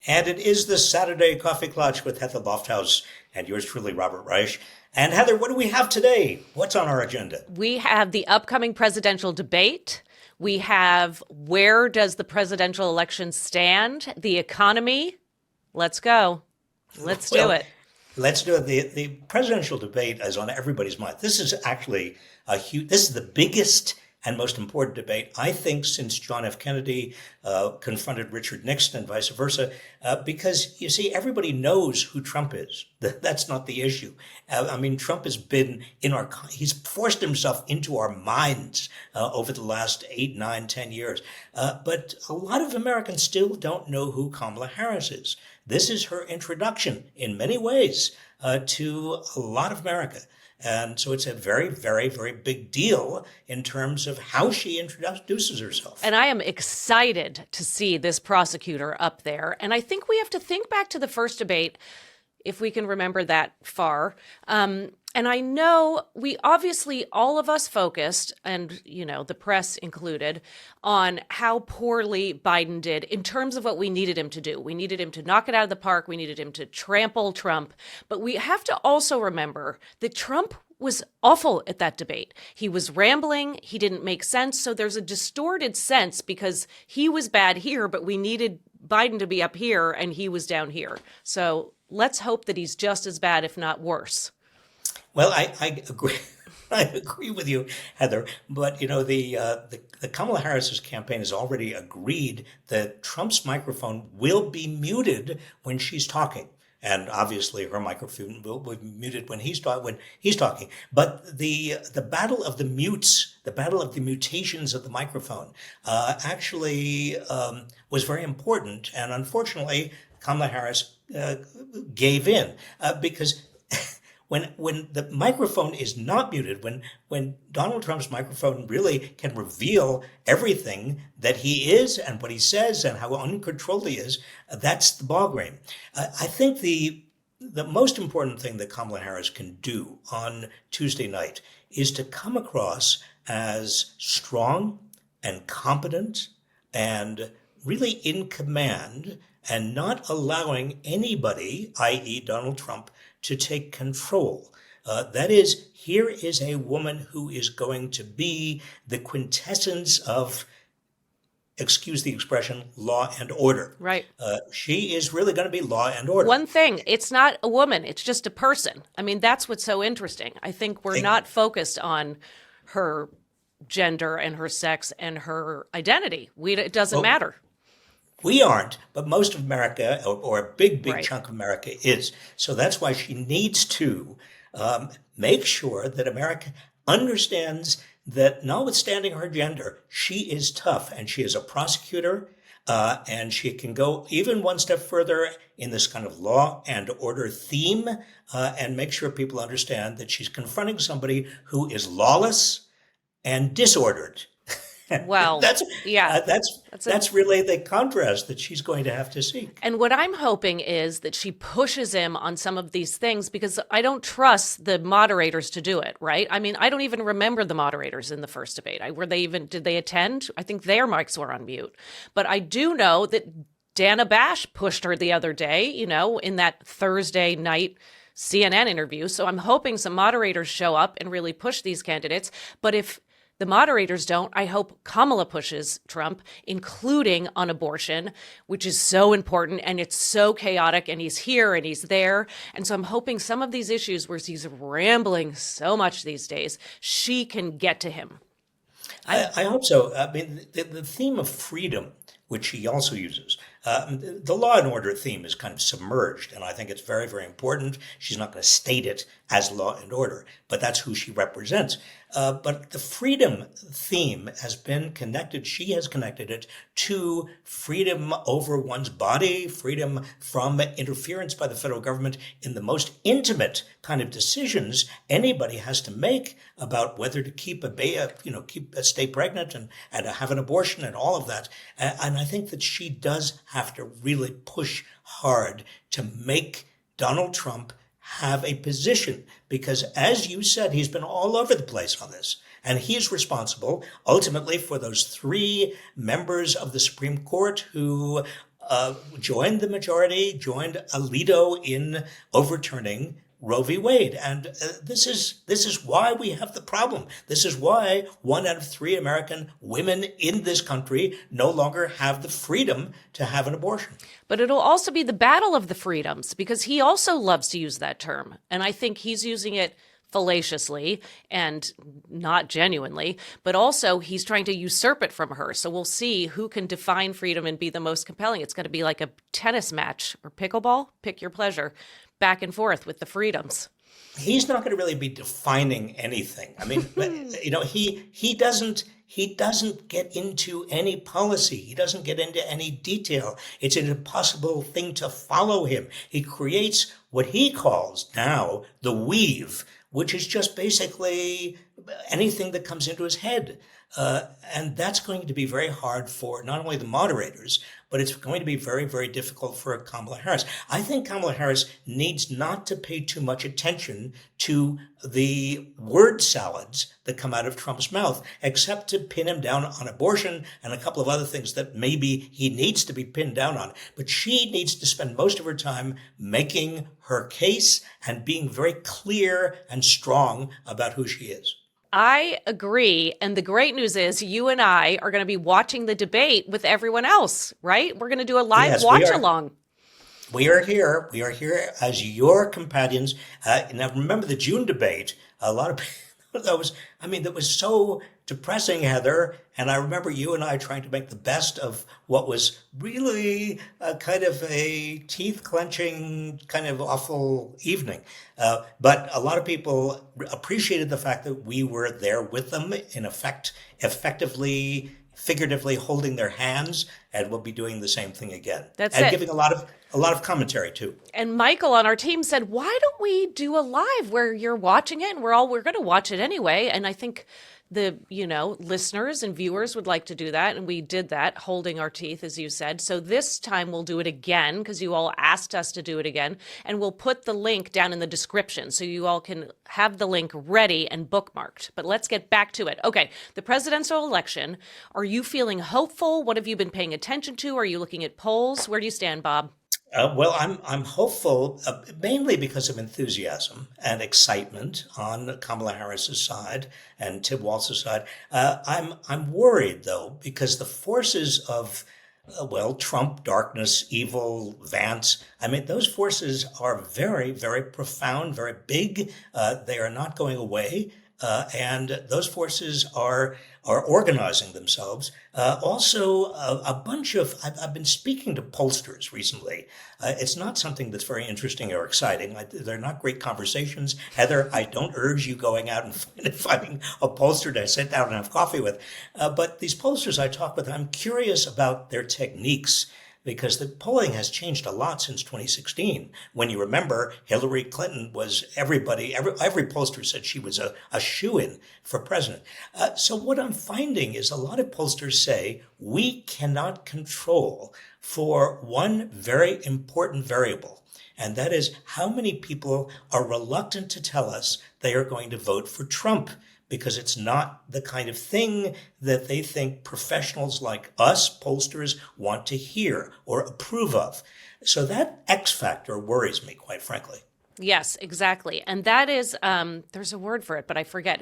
And it is the Saturday Coffee Klatch with Heather Lofthouse and yours truly, Robert Reich. And Heather, what do we have today? What's on our agenda? We have the upcoming presidential debate. We have where does the presidential election stand? The economy. Let's go. Let's do it. Let's do it. The presidential debate is on everybody's mind. This is actually this is the biggest and most important debate, I think, since John F. Kennedy confronted Richard Nixon and vice versa, because, you see, everybody knows who Trump is. That's not the issue. I mean, Trump has been he's forced himself into our minds over the last 8, 9, 10 years. But a lot of Americans still don't know who Kamala Harris is. This is her introduction in many ways to a lot of America. And so it's a very, very, very big deal in terms of how she introduces herself. And I am excited to see this prosecutor up there. And I think we have to think back to the first debate, if we can remember that far. And I know we obviously, all of us focused, and, you know, the press included, on how poorly Biden did in terms of what we needed him to do. We needed him to knock it out of the park. We needed him to trample Trump. But we have to also remember that Trump was awful at that debate. He was rambling. He didn't make sense. So there's a distorted sense because he was bad here, but we needed Biden to be up here and he was down here. So let's hope that he's just as bad, if not worse. Well, I agree. I agree with you, Heather. But, you know, the Kamala Harris's campaign has already agreed that Trump's microphone will be muted when she's talking. And obviously her microphone will be muted when he's talking. But the battle of the mutes, the battle of the mutations of the microphone, actually was very important. And unfortunately, Kamala Harris gave in because when the microphone is not muted, when Donald Trump's microphone really can reveal everything that he is and what he says and how uncontrolled he is, that's the ballgame. I think the most important thing that Kamala Harris can do on Tuesday night is to come across as strong and competent and really in command and not allowing anybody, i.e. Donald Trump, to take control. That is, here is a woman who is going to be the quintessence of, excuse the expression, law and order. Right. She is really going to be law and order. One thing, it's not a woman, it's just a person. I mean, that's what's so interesting. I think we're not focused on her gender and her sex and her identity. It doesn't matter. We aren't, but most of America, or a big chunk of America is. So that's why she needs to make sure that America understands that notwithstanding her gender, she is tough and she is a prosecutor and she can go even one step further in this kind of law and order theme and make sure people understand that she's confronting somebody who is lawless and disordered. Well, that's really the contrast that she's going to have to seek. And what I'm hoping is that she pushes him on some of these things because I don't trust the moderators to do it, right? I mean, I don't even remember the moderators in the first debate. Did they attend? I think their mics were on mute. But I do know that Dana Bash pushed her the other day, you know, in that Thursday night CNN interview. So I'm hoping some moderators show up and really push these candidates. But if the moderators don't, I hope Kamala pushes Trump, including on abortion, which is so important and it's so chaotic and he's here and he's there. And so I'm hoping some of these issues where he's rambling so much these days, she can get to him. I hope so. I mean, the theme of freedom, which she also uses, the law and order theme is kind of submerged, and I think it's very, very important. She's not going to state it as law and order, but that's who she represents. But the freedom theme has been connected, she has connected it to freedom over one's body, freedom from interference by the federal government in the most intimate kind of decisions anybody has to make about whether to keep stay pregnant and have an abortion and all of that. And I think that she does have to really push hard to make Donald Trump have a position, because as you said, he's been all over the place on this. And he's responsible ultimately for those 3 members of the Supreme Court who joined the majority, joined Alito in overturning Roe v. Wade. And this is why we have the problem. This is why 1 out of 3 American women in this country no longer have the freedom to have an abortion. But it'll also be the battle of the freedoms, because he also loves to use that term. And I think he's using it fallaciously and not genuinely, but also he's trying to usurp it from her. So we'll see who can define freedom and be the most compelling. It's going to be like a tennis match or pickleball, pick your pleasure, back and forth with the freedoms. He's not going to really be defining anything. I mean, he doesn't get into any policy. He doesn't get into any detail. It's an impossible thing to follow him. He creates what he calls now the weave, which is just basically anything that comes into his head. And that's going to be very hard for not only the moderators, but it's going to be very, very difficult for Kamala Harris. I think Kamala Harris needs not to pay too much attention to the word salads that come out of Trump's mouth, except to pin him down on abortion and a couple of other things that maybe he needs to be pinned down on. But she needs to spend most of her time making her case and being very clear and strong about who she is. I agree. And the great news is you and I are going to be watching the debate with everyone else, right? We're going to do a live watch along. We are here. We are here as your companions. Now, remember the June debate. A lot of people, that was so depressing, Heather. And I remember you and I trying to make the best of what was really kind of a teeth-clenching, kind of awful evening. But a lot of people appreciated the fact that we were there with them, in effect, effectively, figuratively holding their hands, and we'll be doing the same thing again. And giving a lot of commentary too. And Michael on our team said, "Why don't we do a live where you're watching it and we're going to watch it anyway?" And I think the listeners and viewers would like to do that, and we did that, holding our teeth, as you said. So this time we'll do it again, because you all asked us to do it again, and we'll put the link down in the description so you all can have the link ready and bookmarked. But let's get back to it. Okay, the presidential election. Are you feeling hopeful? What have you been paying attention to? Are you looking at polls? Where do you stand, Bob? Well, I'm hopeful, mainly because of enthusiasm and excitement on Kamala Harris's side and Tim Walz's side. I'm worried though, because the forces of Trump, darkness, evil, Vance. Those forces are very, very profound, very big. They are not going away. And those forces are organizing themselves. Also, a bunch of, I've been speaking to pollsters recently. It's not something that's very interesting or exciting. They're not great conversations. Heather, I don't urge you going out and finding a pollster to sit down and have coffee with. But these pollsters I talk with, I'm curious about their techniques, because the polling has changed a lot since 2016. When you remember, Hillary Clinton was every pollster said she was a shoo-in for president. So what I'm finding is a lot of pollsters say we cannot control for one very important variable, and that is how many people are reluctant to tell us they are going to vote for Trump, because it's not the kind of thing that they think professionals like us, pollsters, want to hear or approve of. So that X factor worries me, quite frankly. Yes, exactly. And that is, there's a word for it, but I forget.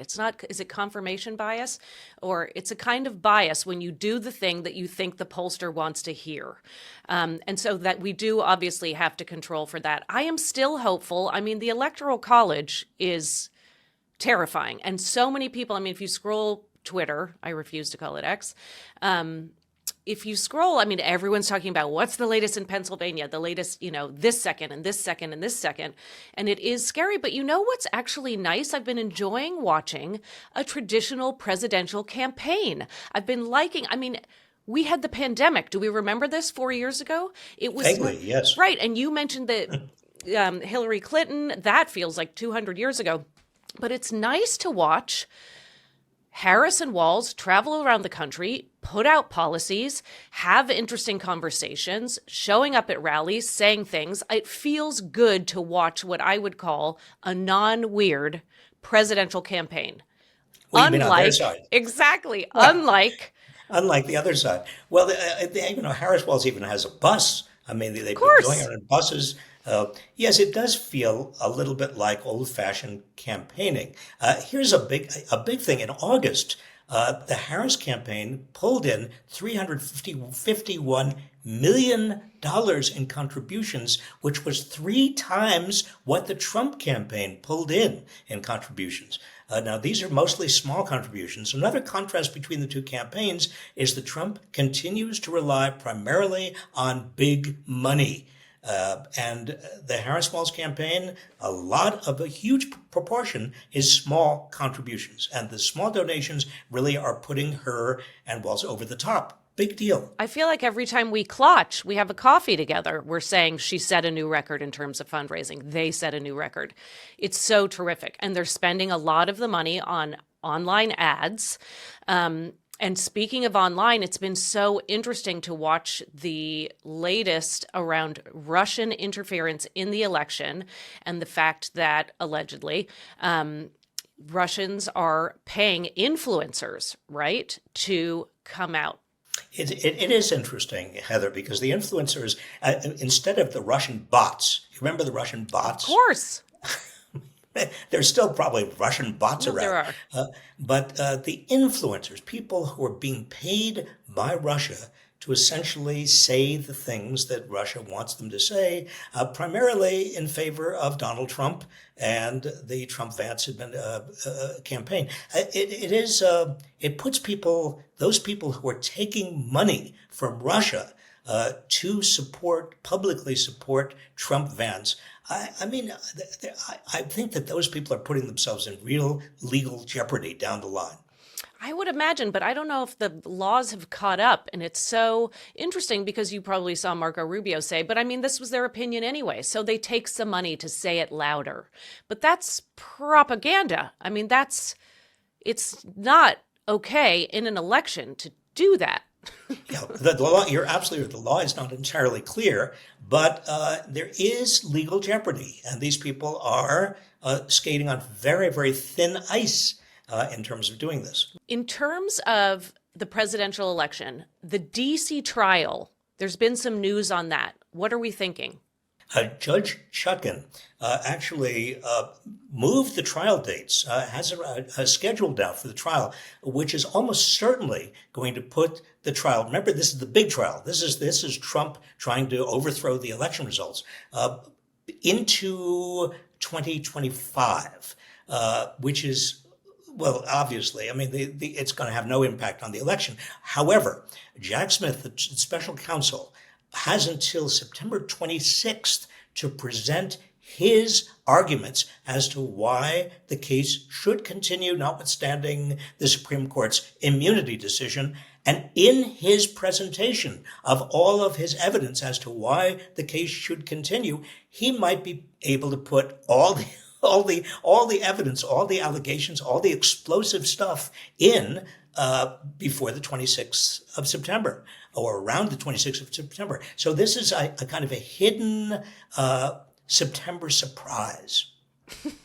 Is it confirmation bias? Or it's a kind of bias when you do the thing that you think the pollster wants to hear. And so that we do obviously have to control for that. I am still hopeful. The Electoral College is terrifying. And so many people, if you scroll Twitter, I refuse to call it X. If you scroll, everyone's talking about what's the latest in Pennsylvania, the latest, this second and this second and this second. And it is scary. But you know what's actually nice? I've been enjoying watching a traditional presidential campaign. I've been liking, we had the pandemic. Do we remember this 4 years ago? It was vaguely, yes. Right. And you mentioned that Hillary Clinton, that feels like 200 years ago. But it's nice to watch Harris and Walz travel around the country, put out policies, have interesting conversations, showing up at rallies, saying things. It feels good to watch what I would call a non-weird presidential campaign. Well, you mean on their side. Exactly. Well, unlike unlike the other side. Well, Harris Walls even has a bus. I mean, Of they've been doing it course. on buses. Yes, it does feel a little bit like old-fashioned campaigning. Here's a big thing. In August, the Harris campaign pulled in $351 million in contributions, which was 3 times what the Trump campaign pulled in contributions. Now, these are mostly small contributions. Another contrast between the two campaigns is that Trump continues to rely primarily on big money. And the Harris Walz campaign, a huge proportion is small contributions. And the small donations really are putting her and Walz over the top. Big deal. I feel like every time we Klatch, we have a coffee together, we're saying she set a new record in terms of fundraising. They set a new record. It's so terrific. And they're spending a lot of the money on online ads. And speaking of online, it's been so interesting to watch the latest around Russian interference in the election and the fact that allegedly Russians are paying influencers, right, to come out. It is interesting, Heather, because the influencers, instead of the Russian bots, you remember the Russian Of bots? course. There's still probably Russian bots Well, there around. are. But the influencers, people who are being paid by Russia to essentially say the things that Russia wants them to say, primarily in favor of Donald Trump and the Trump-Vance campaign. It puts those people who are taking money from Russia to publicly support Trump-Vance. I think that those people are putting themselves in real legal jeopardy down the line. I would imagine, but I don't know if the laws have caught up. And it's so interesting because you probably saw Marco Rubio say, but I mean, this was their opinion anyway. So they take some money to say it louder. But that's propaganda. I mean, it's not okay in an election to do that. Yeah, the law, you're absolutely right. The law is not entirely clear, but there is legal jeopardy. And these people are skating on very, very thin ice in terms of doing this. In terms of the presidential election, the DC trial, there's been some news on that. What are we thinking? Judge Chutkan actually moved the trial dates, has a schedule now for the trial, which is almost certainly going to put the trial. Remember, this is the big trial. This is Trump trying to overthrow the election results into 2025, which is. Well, obviously, I mean, it's going to have no impact on the election. However, Jack Smith, the special counsel, has until September 26th to present his arguments as to why the case should continue, notwithstanding the Supreme Court's immunity decision. And in his presentation of all of his evidence as to why the case should continue, he might be able to put all the evidence, all the allegations, all the explosive stuff in before the 26th of September or around the 26th of September. So this is a kind of a hidden September surprise.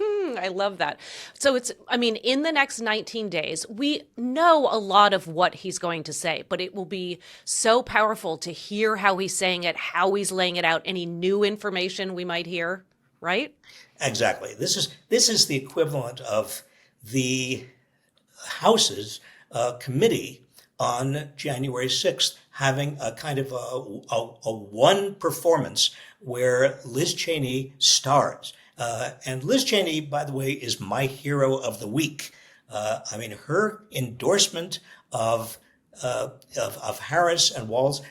I love that. So in the next 19 days, we know a lot of what he's going to say, but it will be so powerful to hear how he's saying it, how he's laying it out, any new information we might hear, right? Exactly. This is the equivalent of the House's committee on January 6th having a kind of a one performance where Liz Cheney stars. And Liz Cheney, by the way, is my hero of the week. Her endorsement of Harris and Walz,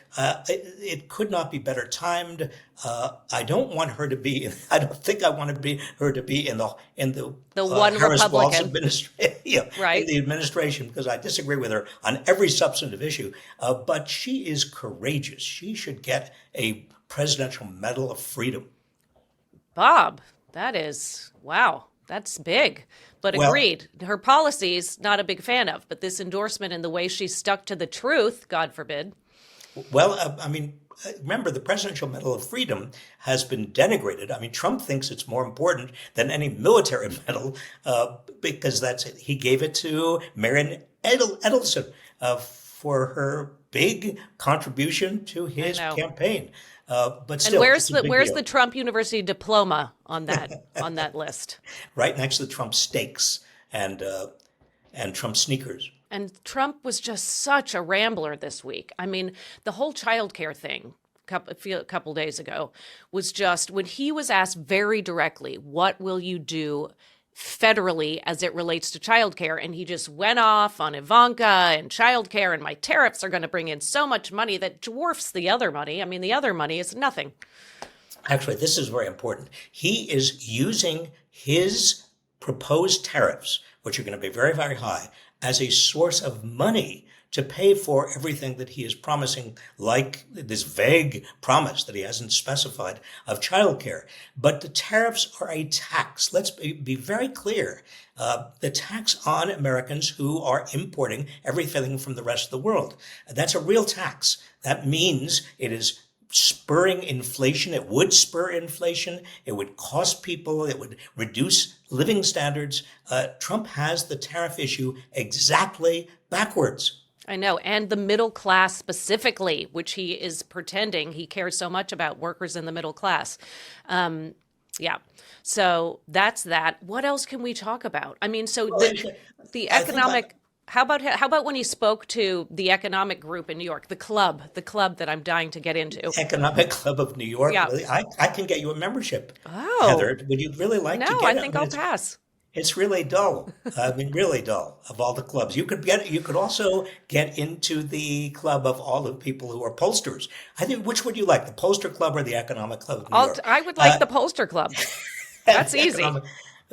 it could not be better timed. I don't want her to be. I don't think I want her to be in the one Harris Walz Republican, administration, right? in the administration, because I disagree with her on every substantive issue. But she is courageous. She should get a Presidential Medal of Freedom. Bob, that is wow. That's big. But agreed. Her policies, not a big fan of. But this endorsement and the way she stuck to the truth, God forbid. Well, remember, the Presidential Medal of Freedom has been denigrated. I mean, Trump thinks it's more important than any military medal because he gave it to Marian Edelson for her big contribution to I his know. campaign. But And still, it's a big where's the deal. Trump University diploma on that list? Right next to the Trump steaks and Trump sneakers. And Trump was just such a rambler this week. I mean, the whole childcare thing a couple days ago was just when he was asked very directly, what will you do federally as it relates to childcare? And he just went off on Ivanka and childcare, and my tariffs are going to bring in so much money that dwarfs the other money. I mean, the other money is nothing. Actually, this is very important. He is using his proposed tariffs, which are going to be very, very high, as a source of money to pay for everything that he is promising, like this vague promise that he hasn't specified of childcare. But the tariffs are a tax. Let's be very clear. The tax on Americans who are importing everything from the rest of the world. That's a real tax. That means it is spurring inflation. It would spur inflation. It would cost people. It would reduce living standards. Trump has the tariff issue exactly backwards. I know. And the middle class specifically, which he is pretending he cares so much about workers in the middle class. Yeah. So that's that. What else can we talk about? I mean, so the economic. How about when he spoke to the economic group in New York, the club that I'm dying to get into? Economic Club of New York. Yeah. I can get you a membership. Oh. Heather, would you really like to No, get I it? think I'll pass. It's really dull. I mean, really dull of all the clubs. You could also get into the club of all the people who are pollsters. I think, which would you like, the pollster club or the Economic Club of New York? I would like the pollster club. That's easy.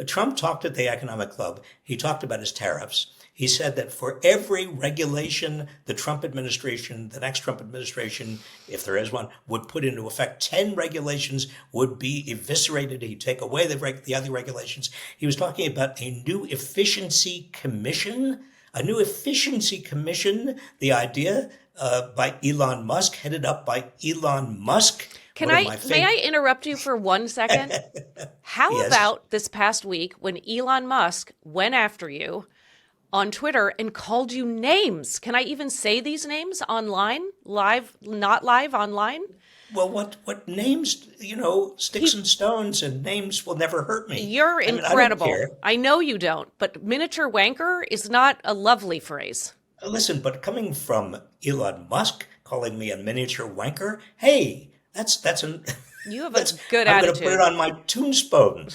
Trump talked at the Economic Club. He talked about his tariffs. He said that for every regulation the Trump administration, the next Trump administration, if there is one, would put into effect, 10 regulations would be eviscerated. He'd take away the other regulations. He was talking about a new efficiency commission, the idea by Elon Musk, headed up by Elon Musk. May I interrupt you for 1 second? How Yes. about this past week when Elon Musk went after you on Twitter and called you names? Can I even say these names online? Live, not live, online? Well, what names, sticks and stones and names will never hurt me. You're I mean, incredible. I don't care. I know you don't, but miniature wanker is not a lovely phrase. Listen, but coming from Elon Musk calling me a miniature wanker, hey, that's an You have a good I'm going attitude. to put it on my tombstone.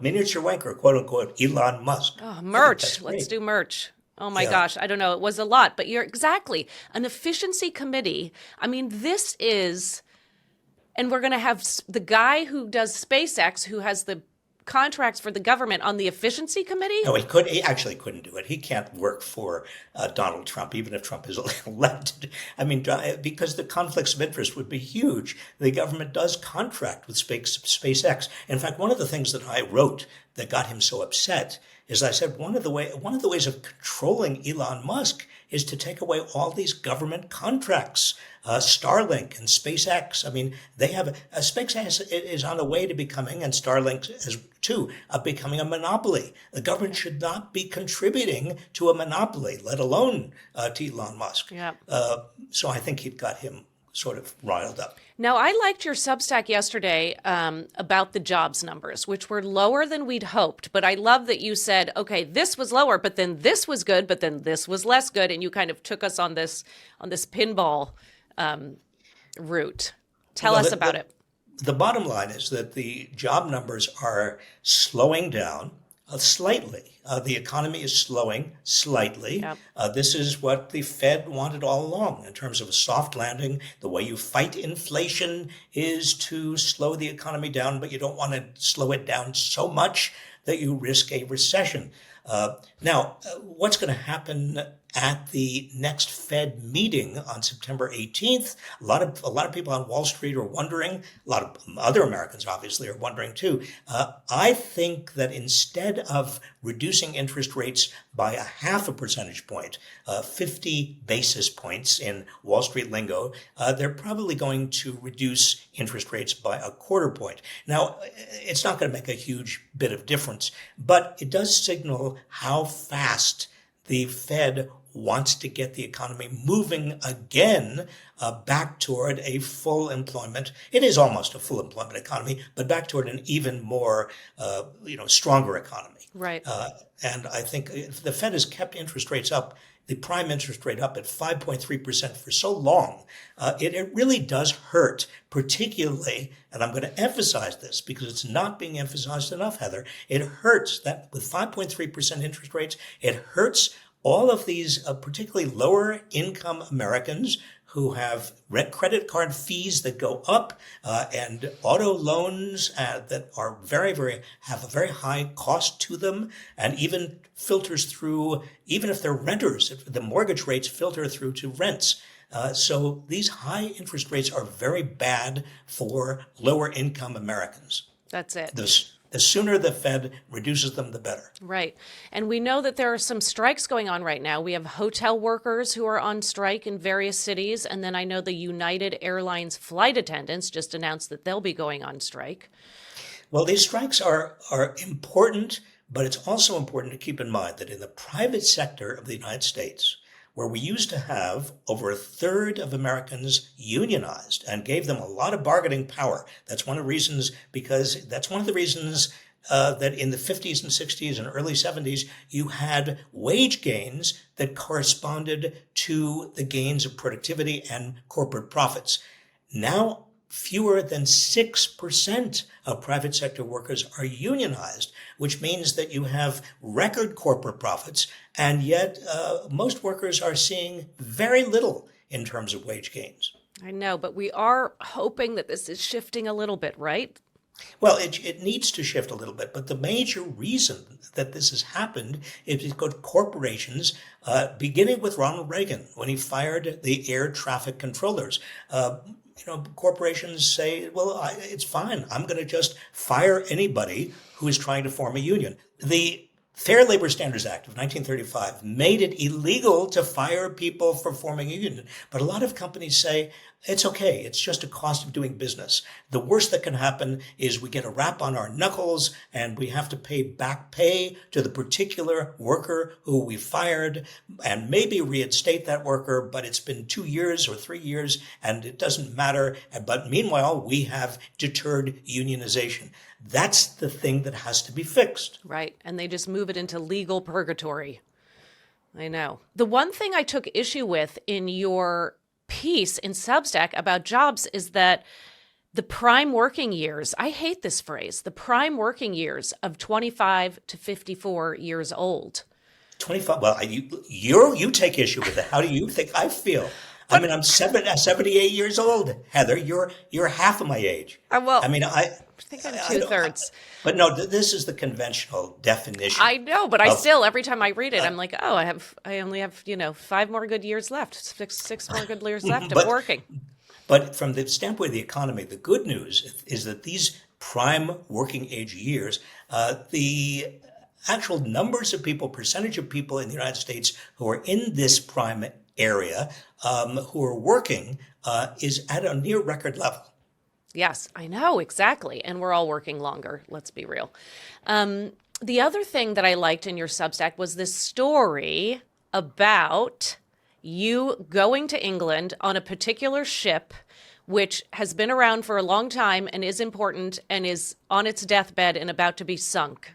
Miniature wanker, quote unquote, Elon Musk. Oh, I think merch. that's great. Let's do merch. Oh my Yeah. gosh. I don't know. It was a lot, but you're exactly an efficiency committee. I mean, this is, and we're going to have the guy who does SpaceX, who has the contracts for the government on the efficiency committee. No, he actually couldn't do it. He can't work for Donald Trump, even if Trump is elected. I mean, because the conflicts of interest would be huge. The government does contract with SpaceX. In fact, one of the things that I wrote that got him so upset is I said one of the ways of controlling Elon Musk is to take away all these government contracts. Starlink and SpaceX. I mean, they have SpaceX is on the way to becoming, and Starlink is too, becoming a monopoly. The government should not be contributing to a monopoly, let alone to Elon Musk. Yeah. So I think he'd got him sort of riled up. Now, I liked your Substack yesterday about the jobs numbers, which were lower than we'd hoped. But I love that you said, okay, this was lower, but then this was good, but then this was less good. And you kind of took us on this pinball route. Tell us about it. The bottom line is that the job numbers are slowing down slightly. The economy is slowing slightly. Yep. This is what the Fed wanted all along in terms of a soft landing. The way you fight inflation is to slow the economy down, but you don't want to slow it down so much that you risk a recession. Now, what's going to happen at the next Fed meeting on September 18th? A lot of people on Wall Street are wondering. A lot of other Americans obviously are wondering too. I think that instead of reducing interest rates by a half a percentage point, 50 basis points in Wall Street lingo, they're probably going to reduce interest rates by a quarter point. Now, it's not going to make a huge bit of difference, but it does signal how fast the Fed wants to get the economy moving again back toward a full employment. It is almost a full employment economy, but back toward an even more, stronger economy. Right. And I think if the Fed has kept interest rates up, the prime interest rate up at 5.3% for so long, it really does hurt, particularly, and I'm going to emphasize this because it's not being emphasized enough, Heather, it hurts that with 5.3% interest rates, it hurts all of these particularly lower income Americans who have credit card fees that go up and auto loans that are have a very high cost to them, and even filters through, even if they're renters, if the mortgage rates filter through to rents. So these high interest rates are very bad for lower income Americans. That's it. The sooner the Fed reduces them, the better. Right. And we know that there are some strikes going on right now. We have hotel workers who are on strike in various cities. And then I know the United Airlines flight attendants just announced that they'll be going on strike. Well, these strikes are important, but it's also important to keep in mind that in the private sector of the United States, where we used to have over a third of Americans unionized and gave them a lot of bargaining power. That's one of the reasons, that in the 50s and 60s and early 70s, you had wage gains that corresponded to the gains of productivity and corporate profits. Now, fewer than 6% of private sector workers are unionized, which means that you have record corporate profits, and yet most workers are seeing very little in terms of wage gains. I know, but we are hoping that this is shifting a little bit, right? Well, it needs to shift a little bit, but the major reason that this has happened is because corporations, beginning with Ronald Reagan, when he fired the air traffic controllers, corporations say, well, it's fine. I'm going to just fire anybody who is trying to form a union. The Fair Labor Standards Act of 1935 made it illegal to fire people for forming a union. But a lot of companies say, it's okay. It's just a cost of doing business. The worst that can happen is we get a rap on our knuckles and we have to pay back pay to the particular worker who we fired and maybe reinstate that worker, but it's been 2 years or 3 years and it doesn't matter. But meanwhile, we have deterred unionization. That's the thing that has to be fixed. Right. And they just move it into legal purgatory. I know. The one thing I took issue with in your piece in Substack about jobs is that the prime working years, I hate this phrase, the prime working years of 25 to 54 years old. 25, well, you take issue with it. How do you think I feel? I mean, I'm 78 years old, Heather. You're half of my age. I think I'm 2/3. But no, this is the conventional definition. I know, but I still, every time I read it, I'm like, oh, I only have 5 more good years left, six more good years left of working. But from the standpoint of the economy, the good news is that these prime working age years, the actual numbers of people, percentage of people in the United States who are in this prime area, who are working, is at a near record level. Yes, I know, exactly. And we're all working longer, let's be real. The other thing that I liked in your Substack was this story about you going to England on a particular ship, which has been around for a long time and is important and is on its deathbed and about to be sunk.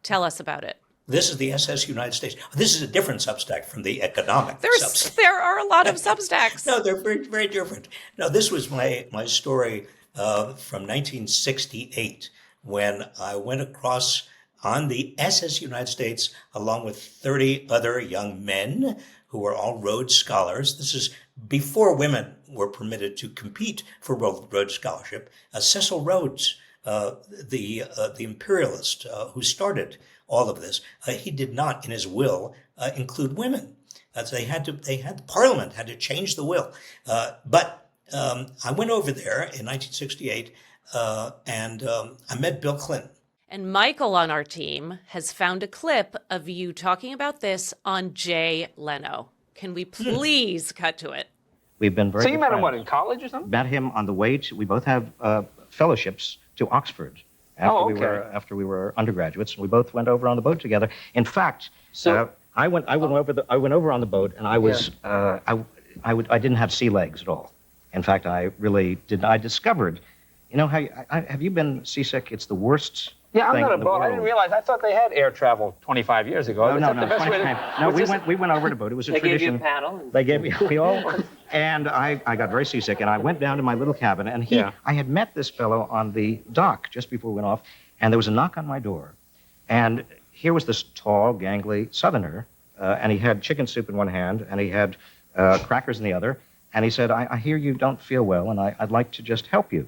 Tell us about it. This is the SS United States. This is a different Substack from the economic Substack. There are a lot of Substacks. No, they're very, very different. No, this was my story from 1968 when I went across on the SS United States along with 30 other young men who were all Rhodes Scholars. This is before women were permitted to compete for Rhodes Scholarship. Cecil Rhodes, the imperialist who started all of this, he did not, in his will, include women. The Parliament had to change the will. But I went over there in 1968, and I met Bill Clinton. And Michael on our team has found a clip of you talking about this on Jay Leno. Can we please cut to it? We've been very. So you met him, what, in college or something? Met him on the way to. We both have fellowships to Oxford. After we were undergraduates, we both went over on the boat together. In fact, I went over on the boat, and I was I didn't have sea legs at all. In fact, I really did. I discovered, have you been seasick? It's the worst. Yeah, I'm thing not a in the boat. I world. didn't realize. I thought they had air travel 25 years ago. No, Is that the best way to- No, What's this? we went over to boat. It was a They tradition. gave you a paddle. They gave me and I got very seasick, and I went down to my little cabin, and I had met this fellow on the dock just before we went off, and there was a knock on my door, and here was this tall, gangly Southerner, and he had chicken soup in one hand, and he had crackers in the other, and he said, I hear you don't feel well, and I'd like to just help you.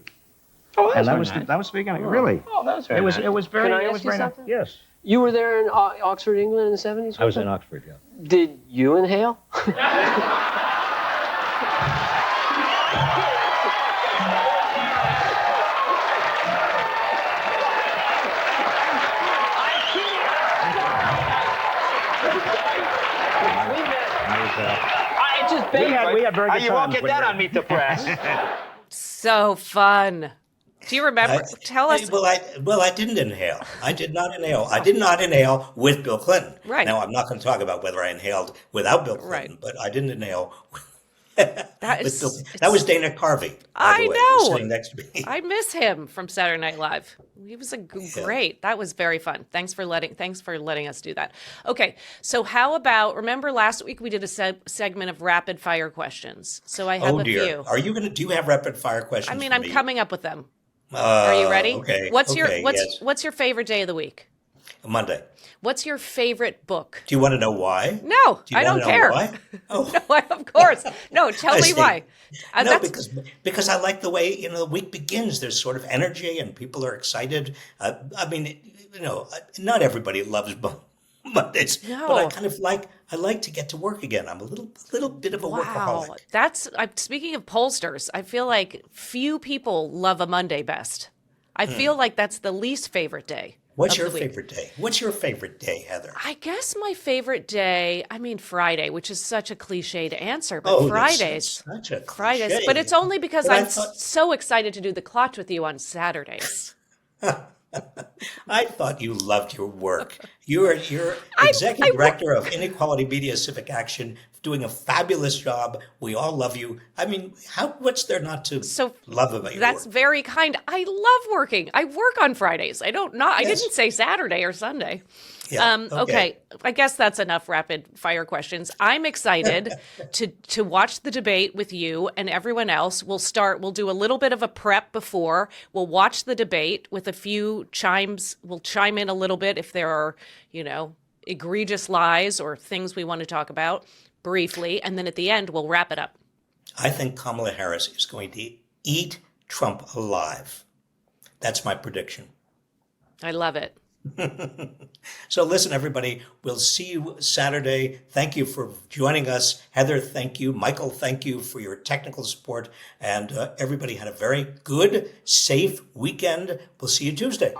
Oh, And that's that was the beginning, really. Oh, that was very It was nice. it was very Can I it ask was you very nice. something? Yes. You were there in Oxford, England in the 70s? I was in Oxford, yeah. Did you inhale? I just We had very good You won't times get when that we were- on Meet the Press. So fun. Do you remember? Tell us. Well, I didn't inhale. I did not inhale. I did not inhale with Bill Clinton. Right. Now, I'm not going to talk about whether I inhaled without Bill Clinton, Right. but I didn't inhale That with is. Bill. That was Dana Carvey, by I the way, know. who's sitting next to me. I miss him from Saturday Night Live. He was great. That was very fun. Thanks for letting us do that. Okay, so how about, remember last week we did a segment of rapid fire questions. So I have Oh a dear. few. Are you going to? Do you have rapid fire questions? I mean, for I'm me? coming up with them. Are you ready? Okay. What's yes. what's your favorite day of the week? Monday. What's your favorite book? Do you want to know why? No, Do you I want don't to know care. Why? Oh. No, of course. No, tell I me see. why. No, That's- because I like the way the week begins. There's sort of energy and people are excited. I mean, not everybody loves Mondays, but I No. kind of I like to get to work again. I'm a little bit of a Wow. workaholic. Speaking of pollsters, I feel like few people love a Monday best. I feel like that's the least favorite day. What's of your the week. favorite day? What's your favorite day, Heather? I guess my favorite day, Friday, which is such a cliched answer, but Oh, that's Fridays. such a Fridays, cliche. but it's only because But I I'm thought- so excited to do the Klatch with you on Saturdays. I thought you loved your work. You're executive director of Inequality Media Civic Action, doing a fabulous job. We all love you. I mean, what's there not to love about your That's work? very kind. I love working. I work on Fridays. I didn't say Saturday or Sunday. Yeah, Okay. I guess that's enough rapid fire questions. I'm excited to watch the debate with you and everyone else. We'll do a little bit of a prep before. We'll watch the debate with a few chimes. We'll chime in a little bit if there are, egregious lies or things we want to talk about briefly. And then at the end, we'll wrap it up. I think Kamala Harris is going to eat Trump alive. That's my prediction. I love it. So listen, everybody, we'll see you Saturday. Thank you for joining us. Heather, thank you. Michael, thank you for your technical support. And everybody had a very good, safe weekend. We'll see you Tuesday.